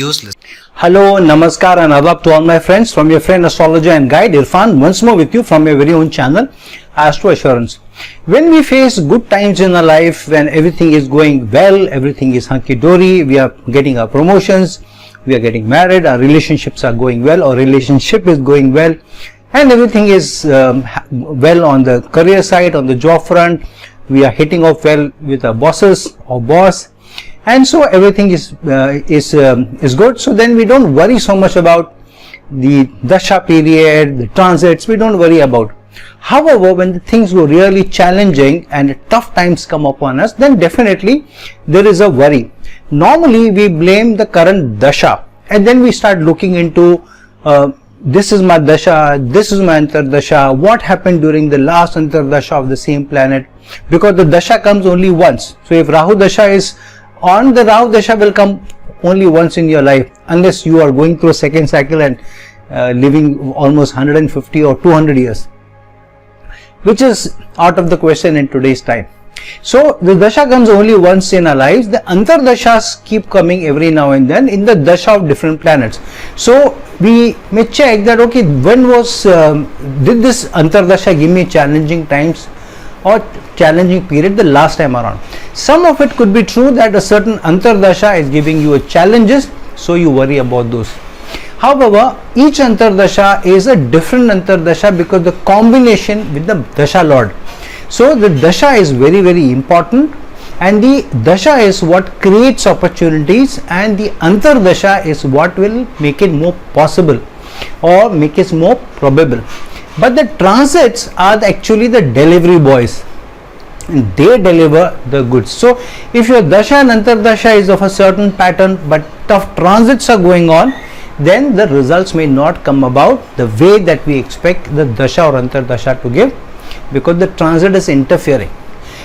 useless. Hello, Namaskar and Adab to all my friends from your friend astrologer and guide Irfan once more with you from your very own channel Astro Assurance. When we face good times in our life, when everything is going well, everything is hunky-dory, we are getting our promotions, we are getting married, our relationships are going well, our relationship is going well, and everything is well on the career side, on the job front, we are hitting off well with our bosses or boss, and so everything is good. So then we don't worry so much about the dasha period, the transits, we don't worry about. However, when the things go really challenging and tough times come upon us, then definitely there is a worry. Normally we blame the current dasha and then we start looking into this is my dasha, this is my antardasha, what happened during the last antardasha of the same planet, because the dasha comes only once. So if Rahu dasha is on, the Rahu dasha will come only once in your life, unless you are going through a second cycle and living almost 150 or 200 years, which is out of the question in today's time. So the dasha comes only once in our lives. The antardashas keep coming every now and then in the dasha of different planets. So we may check that, okay, when was did this antardasha give me challenging times or challenging period the last time around. Some of it could be true that a certain antardasha is giving you challenges, so you worry about those. However, each antardasha is a different antardasha because the combination with the dasha lord. So the dasha is very, very important, and the dasha is what creates opportunities, and the antardasha is what will make it more possible or make it more probable. But the transits are actually the delivery boys, and they deliver the goods. So if your dasha and antardasha is of a certain pattern but tough transits are going on, then the results may not come about the way that we expect the dasha or antardasha to give, because the transit is interfering.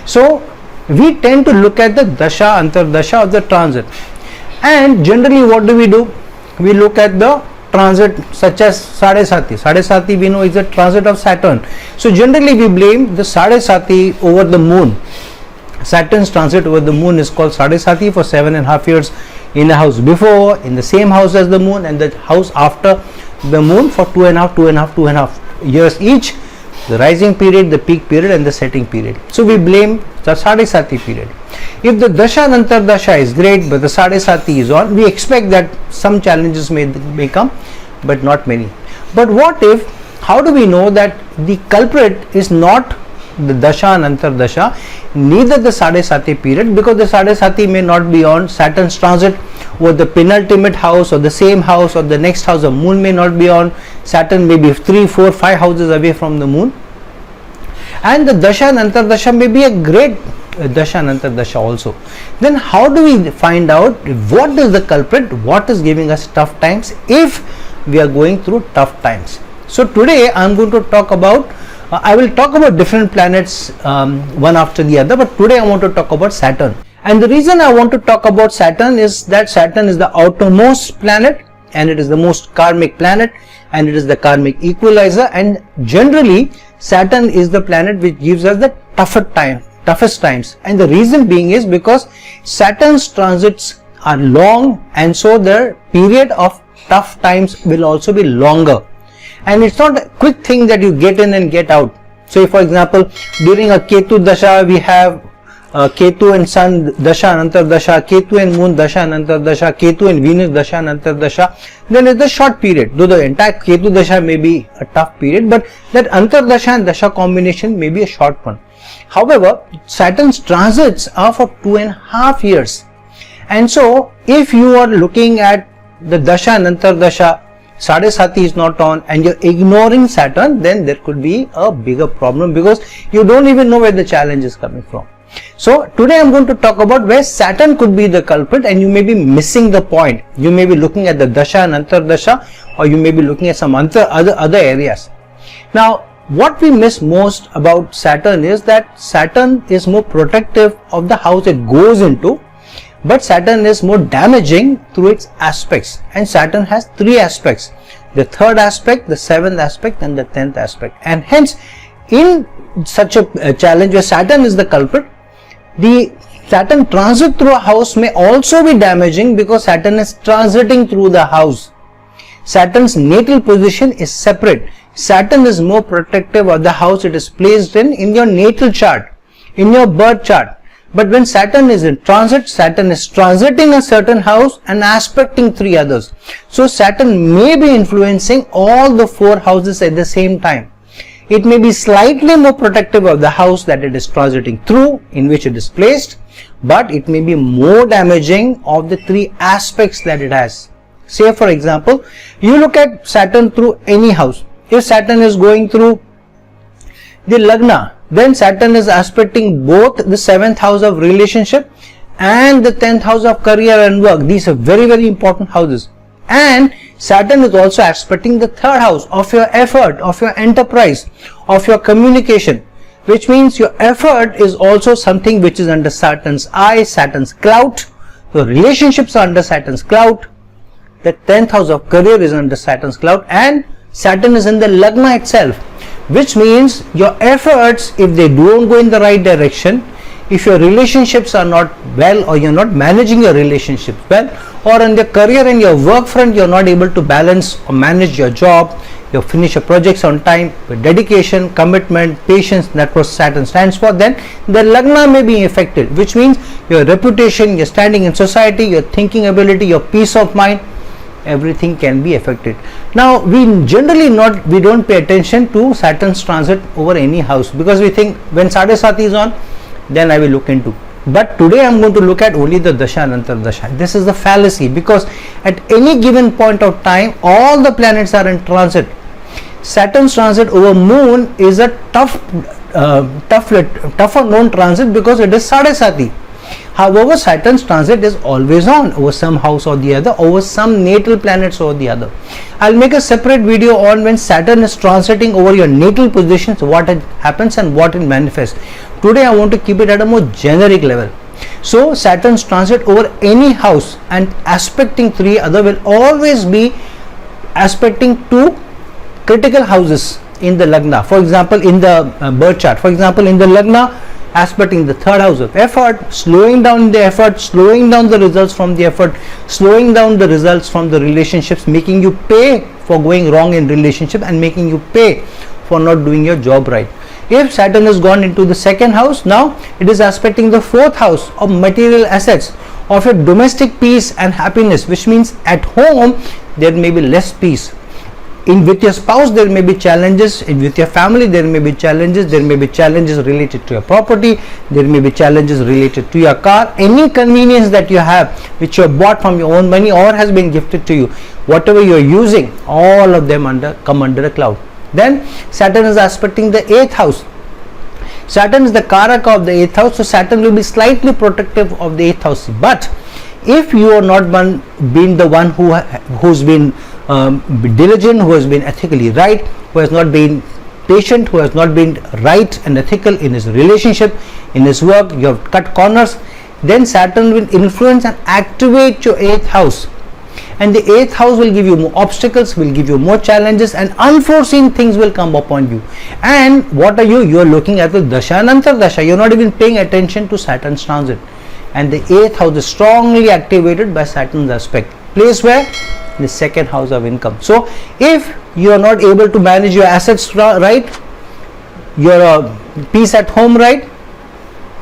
So we tend to look at the dasha, antardasha of the transit, and generally what do? We look at the transit such as Sadesati. Sadesati we know is a transit of Saturn. So generally we blame the Sadesati over the moon. Saturn's transit over the moon is called Sadesati for 7.5 years in the house before, in the same house as the moon, and the house after the moon for 2.5 years each, the rising period, the peak period, and the setting period. So we blame the Sadesati period. If the dasha and antardasha is great but the Sadesati is on, we expect that some challenges may come, but not many. But what if, how do we know that the culprit is not the dasha and antardasha, neither the Sadesati period, because the Sadesati may not be on Saturn's transit or the penultimate house or the same house or the next house. The moon may not be on Saturn, may be 3, 4, 5 houses away from the moon, and the dasha and antardasha may be a great dasha and antardasha also. Then how do we find out what is the culprit, what is giving us tough times if we are going through tough times? So today I am going to talk about I will talk about different planets one after the other, but today I want to talk about Saturn. And the reason I want to talk about Saturn is that Saturn is the outermost planet, and it is the most karmic planet, and it is the karmic equalizer, and generally Saturn is the planet which gives us the toughest times. And the reason being is because Saturn's transits are long, and so the period of tough times will also be longer. And it's not a quick thing that you get in and get out. So if, for example, during a Ketu dasha we have Ketu and Sun dasha and antardasha, Ketu and Moon dasha and antardasha, Ketu and Venus dasha and antardasha, then it's a short period. Though the entire Ketu dasha may be a tough period, but that antardasha and dasha combination may be a short one. However, Saturn's transits are for 2.5 years. And so if you are looking at the dasha and antardasha, Sadesati is not on, and you're ignoring Saturn, then there could be a bigger problem, because you don't even know where the challenge is coming from. So today I'm going to talk about where Saturn could be the culprit, and you may be missing the point. You may be looking at the dasha and antardasha, or you may be looking at some other areas. Now what we miss most about Saturn is that Saturn is more protective of the house it goes into, but Saturn is more damaging through its aspects, and Saturn has 3 aspects: the 3rd aspect, the 7th aspect, and the 10th aspect. And hence in such a challenge where Saturn is the culprit, the Saturn transit through a house may also be damaging because Saturn is transiting through the house. Saturn's natal position is separate. Saturn is more protective of the house it is placed in your natal chart, in your birth chart. But when Saturn is in transit, Saturn is transiting a certain house and aspecting 3 others. So Saturn may be influencing all the 4 houses at the same time. It may be slightly more protective of the house that it is transiting through, in which it is placed, but it may be more damaging of the 3 aspects that it has. Say for example, you look at Saturn through any house. If Saturn is going through the Lagna, then Saturn is aspecting both the 7th house of relationship and the 10th house of career and work. These are very, very important houses. And Saturn is also aspecting the 3rd house of your effort, of your enterprise, of your communication, which means your effort is also something which is under Saturn's eye, Saturn's clout. So relationships are under Saturn's clout. The 10th house of career is under Saturn's clout, and Saturn is in the Lagna itself, which means your efforts, if they don't go in the right direction, if your relationships are not well, or you're not managing your relationships well, or in the career and your work front you're not able to balance or manage your job, you finish your projects on time with dedication, commitment, patience, that's what Saturn stands for, then the Lagna may be affected, which means your reputation, your standing in society, your thinking ability, your peace of mind, everything can be affected. Now we don't pay attention to Saturn's transit over any house, because we think when Sadesati is on, then I will look into. But today I am going to look at only the Dasha and Antar Dasha. This is the fallacy, because at any given point of time all the planets are in transit. Saturn's transit over Moon is a tougher known transit because it is Sadesati. However, Saturn's transit is always on over some house or the other, over some natal planets or the other. I'll make a separate video on when Saturn is transiting over your natal positions, what happens and what it manifests. Today I want to keep it at a more generic level. So Saturn's transit over any house and aspecting 3 other will always be aspecting 2 critical houses in the Lagna. For example, in the birth chart, for example, in the Lagna, aspecting the 3rd house of effort, slowing down the effort, slowing down the results from the effort, slowing down the results from the relationships, making you pay for going wrong in relationship and making you pay for not doing your job right. If Saturn has gone into the 2nd house, now it is aspecting the 4th house of material assets, of your domestic peace and happiness, which means at home there may be less peace. With your spouse there may be challenges, with your family there may be challenges related to your property, there may be challenges related to your car, any convenience that you have which you have bought from your own money or has been gifted to you, whatever you are using, all of them come under a cloud. Then Saturn is aspecting the 8th house. Saturn is the Karaka of the 8th house, so Saturn will be slightly protective of the 8th house. But if you are not been the one who's been diligent, who has been ethically right, who has not been patient, who has not been right and ethical in his relationship, in his work, you have cut corners, then Saturn will influence and activate your 8th house, and the 8th house will give you more obstacles, will give you more challenges, and unforeseen things will come upon you. And what are you are looking at the Dasha and Antar Dasha, you are not even paying attention to Saturn's transit, and the 8th house is strongly activated by Saturn's aspect, place where the 2nd house of income. So if you are not able to manage your assets right, your peace at home right,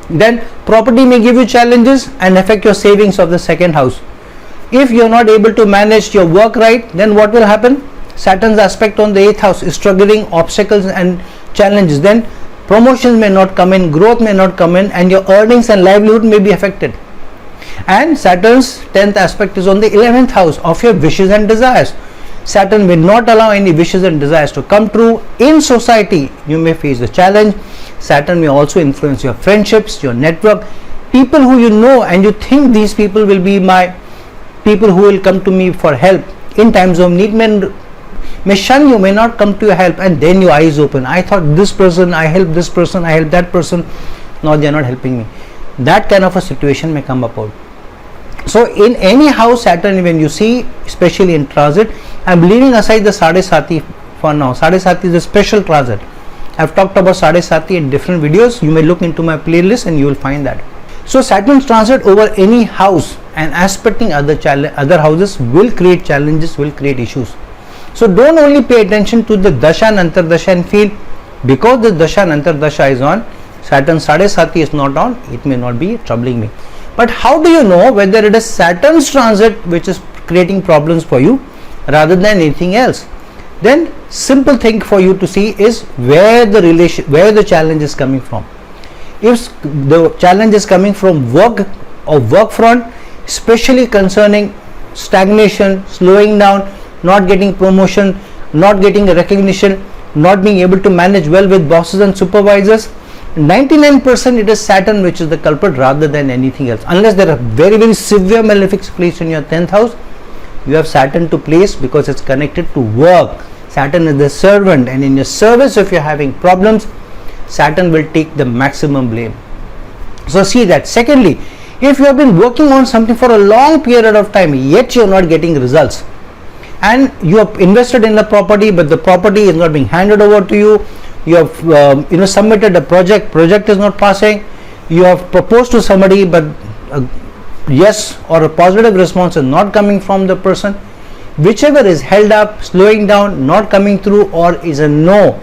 then property may give you challenges and affect your savings of the 2nd house. If you are not able to manage your work right, then what will happen? Saturn's aspect on the 8th house is triggering obstacles and challenges. Then promotions may not come in, growth may not come in, and your earnings and livelihood may be affected. And Saturn's 10th aspect is on the 11th house of your wishes and desires. Saturn will not allow any wishes and desires to come true. In society, you may face the challenge. Saturn may also influence your friendships, your network, people who you know and you think these people will be my people who will come to me for help in times of need, may shun you, may not come to your help, and then your eyes open. I thought this person, I helped this person, I helped that person, now they are not helping me. That kind of a situation may come about. So in any house Saturn, when you see, especially in transit, I am leaving aside the Sadesati for now. Sadesati is a special transit. I have talked about Sadesati in different videos. You may look into my playlist and you will find that. So Saturn's transit over any house and aspecting other houses will create challenges, will create issues. So don't only pay attention to the dasha and antardasha and feel because the dasha and antardasha is on, Saturn Sadesati is not on, it may not be troubling me. But how do you know whether it is Saturn's transit which is creating problems for you rather than anything else? Then simple thing for you to see is where the challenge is coming from. If the challenge is coming from work or work front, especially concerning stagnation, slowing down, not getting promotion, not getting recognition, not being able to manage well with bosses and supervisors, 99% it is Saturn which is the culprit rather than anything else. Unless there are very severe malefics placed in your 10th house, you have Saturn to place because it's connected to work. Saturn is the servant, and in your service if you're having problems, Saturn will take the maximum blame. So see that. Secondly, if you have been working on something for a long period of time yet you are not getting results, and you have invested in the property but the property is not being handed over to you, you have submitted a project is not passing, you have proposed to somebody but yes or a positive response is not coming from the person, whichever is held up, slowing down, not coming through, or is a no,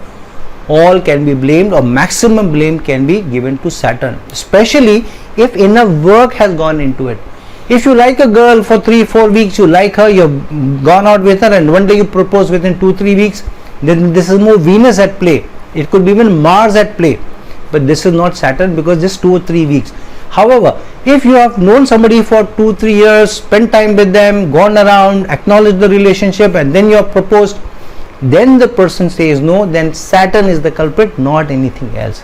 all can be blamed, or maximum blame can be given to Saturn, especially if enough work has gone into it. If you like a girl for 3-4 weeks, you like her, you have gone out with her, and one day you propose within 2-3 weeks, then this is more Venus at play. It could be even Mars at play, but this is not Saturn because just 2 or 3 weeks. However, if you have known somebody for 2-3 years, spent time with them, gone around, acknowledged the relationship, and then you have proposed, then the person says no, then Saturn is the culprit, not anything else.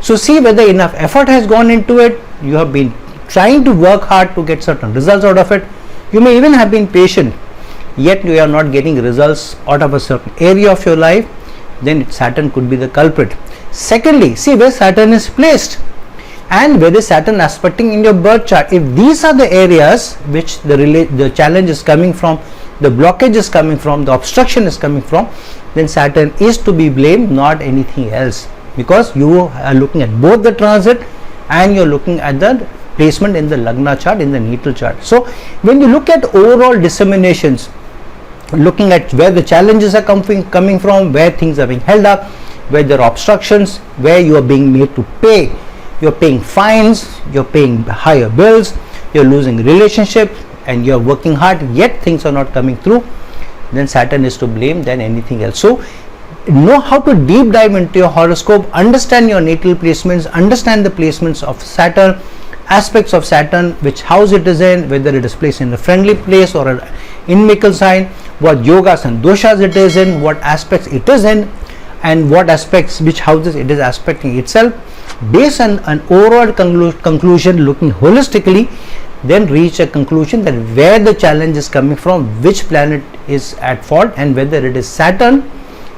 So see whether enough effort has gone into it, you have been trying to work hard to get certain results out of it, you may even have been patient, yet you are not getting results out of a certain area of your life, then Saturn could be the culprit. Secondly, see where Saturn is placed and where the Saturn aspecting in your birth chart. If these are the areas which the challenge is coming from, the blockage is coming from, the obstruction is coming from, then Saturn is to be blamed, not anything else, because you are looking at both the transit and you're looking at the placement in the Lagna chart, in the natal chart. So when you look at overall disseminations, looking at where the challenges are coming from, where things are being held up, where there are obstructions, where you are being made to pay, you're paying fines, you're paying higher bills, you're losing relationship, and you're working hard yet things are not coming through, then Saturn is to blame than anything else. So know how to deep dive into your horoscope, understand your natal placements, understand the placements of Saturn, aspects of Saturn, which house it is in, whether it is placed in a friendly place or an inimical sign, what yogas and doshas it is in, what aspects it is in, and what aspects, which houses it is aspecting itself. Based on an overall conclusion, looking holistically, then reach a conclusion that where the challenge is coming from, which planet is at fault, and whether it is Saturn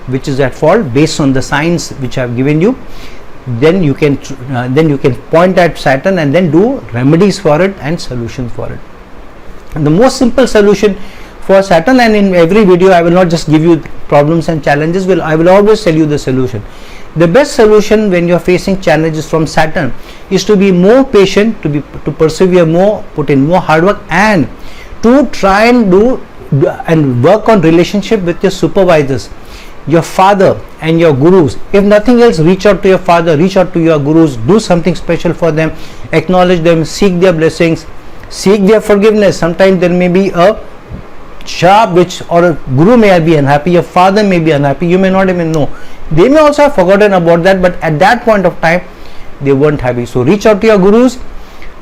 which is at fault based on the signs which I have given you. Then you can point at Saturn and then do remedies for it and solutions for it. And the most simple solution for Saturn, and in every video I will not just give you problems and challenges, I will always tell you the solution. The best solution when you are facing challenges from Saturn is to be more patient, to persevere more, put in more hard work, and to try and do and work on relationship with your supervisors, your father and your gurus. If nothing else, reach out to your father, reach out to your gurus, do something special for them, acknowledge them, seek their blessings, seek their forgiveness. Sometimes there may be a sharp or a guru may be unhappy, your father may be unhappy, you may not even know. They may also have forgotten about that, but at that point of time they weren't happy. So reach out to your gurus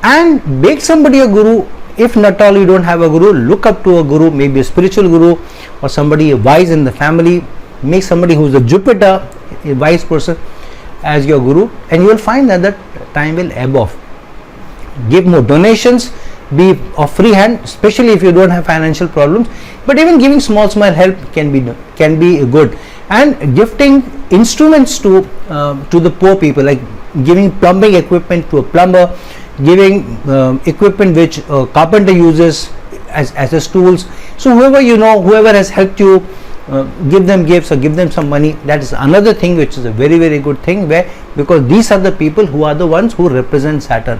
and make somebody a guru. If not all you don't have a guru, look up to a guru, maybe a spiritual guru or somebody wise in the family. Make somebody who is a Jupiter, a wise person, as your guru, and you will find that time will ebb off. Give more donations, be of free hand, especially if you don't have financial problems, but even giving small help can be good. And gifting instruments to the poor people, like giving plumbing equipment to a plumber, giving equipment which a carpenter uses as his tools. So whoever you know, whoever has helped you, give them gifts or give them some money. That is another thing which is a very, very good thing, because these are the people who are the ones who represent Saturn.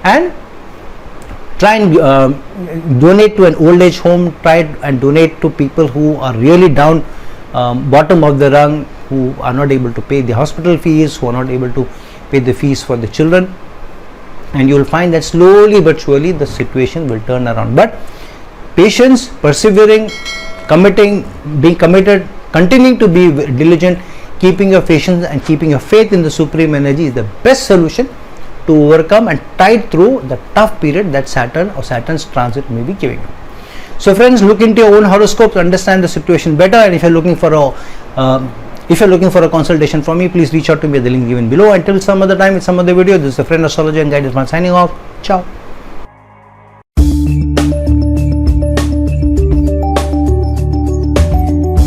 and try and donate to an old age home, try and donate to people who are really down, bottom of the rung, who are not able to pay the hospital fees, who are not able to pay the fees for the children, and you will find that slowly but surely the situation will turn around. But patience, persevering, committing, being committed, continuing to be diligent, keeping your patience and keeping your faith in the supreme energy is the best solution to overcome and tide through the tough period that Saturn or Saturn's transit may be giving you. So friends, look into your own horoscopes, understand the situation better, and if you're looking for a consultation from me, please reach out to me at the link given below. Until some other time with some other video, this is a friend astrologer and guide Irfan signing off. Ciao.